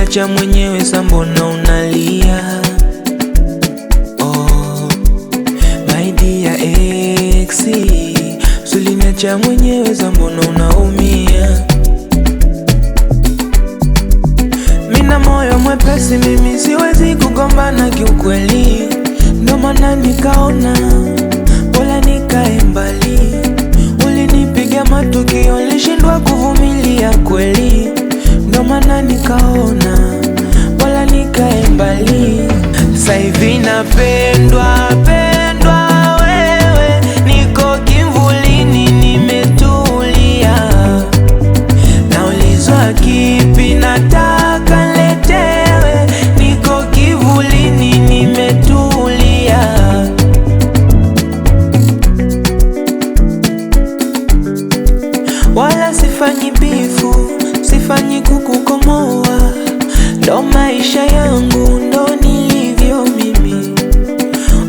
uliniacha mwenyewe, sa mbona unalia? Oh, my dear exi, uliniacha mwenyewe, sa mbona unaumia? Mina moyo mwepesi, mimi siwezi kugombana kiukweli. Ndo maana nikaona bora nikae mbali. Ulinipiga matukio, ulishindwa kuvumilia kweli. Ndo maana nikaona bora nikae mbali. Sasa hivi napendwa wewe, niko kivulini nimetulia. Naulizwa kipi nataka letewe, niko kivulini nimetulia. Wala sifanyi bifu, sifanyi kukukomoa. Ndo maisha yangu, ndo nilivyo mimi.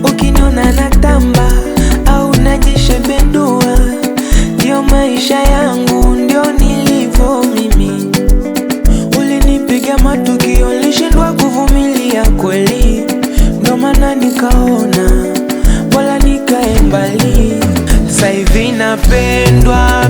Ukiniona natamba au najishebedua, ndio maisha yangu, ndio nilivyo mimi. Ulinipiga matukio, ulishindwa kuvumilia kweli. Ndo maana nikaona bora nikae mbali. Sasa hivi napendwa